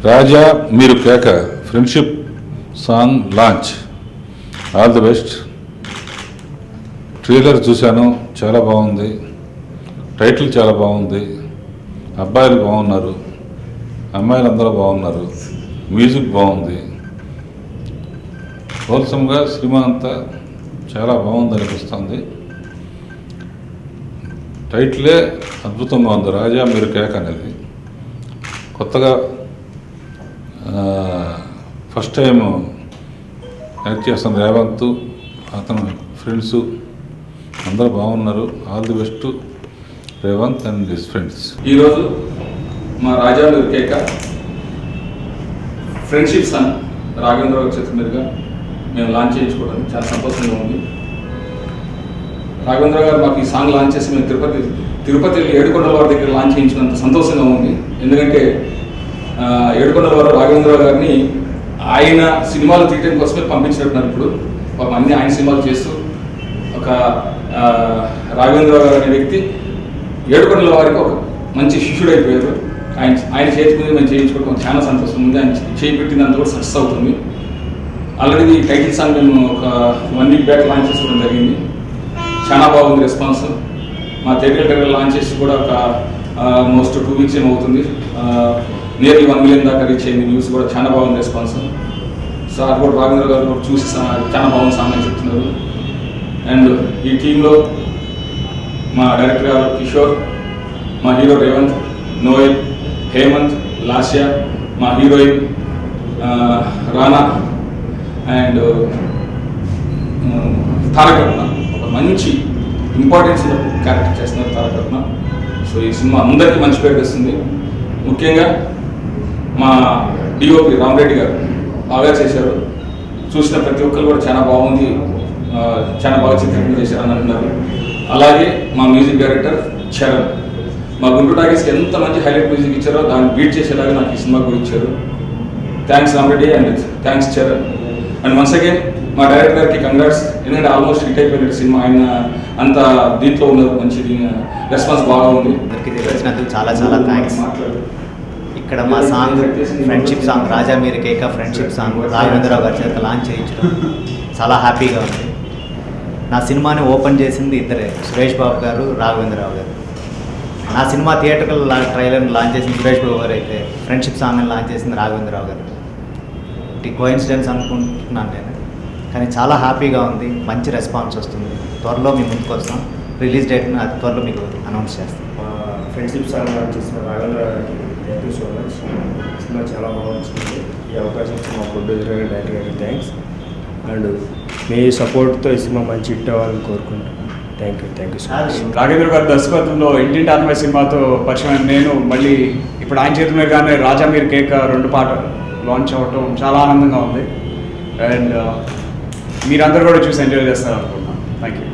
రాజా మీరు కేక friendship song launch. All the best. Trailer చూశాను, చాలా బాగుంది. టైటిల్ చాలా బాగుంది. అబ్బాయిలు బాగున్నారు, అమ్మాయిలు అందరూ బాగున్నారు. మ్యూజిక్ బాగుంది. హోల్సమ్గా సినిమా అంతా చాలా బాగుంది అనిపిస్తుంది. టైటిలే అద్భుతంగా ఉంది, రాజా మీరు కేక్ అనేది. కొత్తగా ఫస్ట్ టైం యాక్ట్ చేస్తున్న రేవంత్, అతను ఫ్రెండ్స్ అందరూ బాగున్నారు. All the best Revanth and his friends. ఈరోజు మా రాజా మీరు కేక ఫ్రెండ్షిప్ సాంగ్ రాఘవేంద్రరావు చేతుల మీదుగా మేము లాంచ్ చేయించుకోవడానికి చాలా సంతోషంగా ఉంది. రాఘవేంద్ర గారు మాకు ఈ సాంగ్ లాంచ్ చేసి మేము తిరుపతి ఏడుకొండల వారి దగ్గర లాంచ్ చేయించినంత సంతోషంగా ఉంది. ఎందుకంటే ఏడుకొండల వారు రాఘవేంద్రరావు గారిని ఆయన సినిమాలు తీయడం కోసమే పంపించినట్టున్నారు. ఇప్పుడు పాపం అన్ని ఆయన సినిమాలు చేస్తూ ఒక రాఘవేంద్రరావు గారు అనే వ్యక్తి ఏడుకొండల వారికి ఒక మంచి శిష్యుడు అయిపోయారు. ఆయన చేతి మీద మేము చేయించుకోవడం చాలా సంతోషం ఉంది. ఆయన చేయి పెట్టినంత కూడా సక్సెస్ అవుతుంది. ఆల్రెడీ ఈ టైటిల్ సాంగ్ మేము ఒక 1 వీక్ బ్యాక్ లాంచ్ చేసుకోవడం జరిగింది. చాలా బాగుంది రెస్పాన్స్. మా థియేటర్ లాంచ్ చేసి కూడా ఒక ఆల్మోస్ట్ 2 వీక్స్ ఏమవుతుంది. నియర్లీ 1 మిలియన్ దాకా రీచ్ అయింది. న్యూస్ కూడా చాలా బాగుంది రెస్పాన్స్. సార్ కూడా రాఘవేంద్ర గారు కూడా చూసి చాలా బాగుంది సాంగ్ అని చెప్తున్నారు. అండ్ ఈ టీంలో మా డైరెక్టర్ గారు కిషోర్, మా హీరో రేవంత్, నోయల్, హేమంత్, లాస్య, మా హీరోయిన్ రానా అండ్ తారకరత్న. ఒక మంచి ఇంపార్టెన్స్ క్యారెక్టర్ చేస్తున్నారు తారకరత్న. సో ఈ సినిమా అందరికీ మంచి పేరు తెస్తుంది. ముఖ్యంగా మా డిఓపి రామరెడ్డి గారు బాగా చేశారు. చూసిన ప్రతి ఒక్కరు కూడా చాలా బాగుంది, చాలా బాగా చిత్రీకరణ చేశారని అంటున్నారు. అలాగే మా మ్యూజిక్ డైరెక్టర్ చరణ్, మా గుంటూరు టాకీస్కి ఎంత మంచి హైలైట్ మ్యూజిక్ ఇచ్చారో దాన్ని బీట్ చేసేలాగా నాకు ఈ సినిమా కూడా ఇచ్చారు. Thanks Rama Reddy and thanks Charan. And once again మా డైరెక్టర్ గారికి కంగ్రాట్స్. ఎందుకంటే ఆల్మోస్ట్ హిట్ అయిపోయిన సినిమా, ఆయన అంత దీంట్లో ఉన్నారు, మంచి రెస్పాన్స్ బాగా ఉంది. వచ్చినందుకు చాలా చాలా థ్యాంక్స్. ఇక్కడ మా సాంగ్ ఫ్రెండ్షిప్ సాంగ్ రాజా మీరు కేక ఫ్రెండ్షిప్ సాంగ్ రాఘవేంద్రరావు గారి చేత లాంచ్ చేయించడం చాలా హ్యాపీగా ఉంది. నా సినిమాని ఓపెన్ చేసింది ఇద్దరే, సురేష్ బాబు గారు, రాఘవేంద్రరావు గారు. నా సినిమా థియేటర్కల్ ట్రైలర్ని లాంచ్ చేసింది సురేష్ బాబు గారు అయితే, ఫ్రెండ్షిప్ సాంగ్ని లాంచ్ చేసింది రాఘవేంద్రరావు గారు. ఇది కోఇన్సిడెన్స్ అనుకుంటున్నాను నేను, కానీ చాలా హ్యాపీగా ఉంది. మంచి రెస్పాన్స్ వస్తుంది. త్వరలో మీ ముందుకు వస్తాం. రిలీజ్ డేట్ని అతి త్వరలో మీకు అనౌన్స్ చేస్తాం. ఫ్రెండ్షిప్ సాంగ్ లాంచ్ చేసిన రాఘవేంద్ర గారికి thank you so much. Cinema చాలా బాగా వచ్చింది. ఈ అవకాశం ఇచ్చిన మా ప్రొడ్యూసర్ గారికి డైరెక్టర్ గారికి థ్యాంక్స్. అండ్ మీ సపోర్ట్తో ఈ సినిమా మంచి హిట్ అవ్వాలని కోరుకుంటున్నాను. Thank you so much. Raghavendra గారి దర్శకత్వంలో ఇంటింటి ఆత్మీయ సినిమాతో పరిచయం నేను మళ్ళీ ఇప్పుడు ఆయన చేతుల మీదుగానే రాజా మీరు కేక 2 పాటలు లాంచ్ అవ్వటం చాలా ఆనందంగా ఉంది. అండ్ మీరందరూ కూడా చూసి ఎంజాయ్ చేస్తారు అనుకుంటున్నాను. Thank you.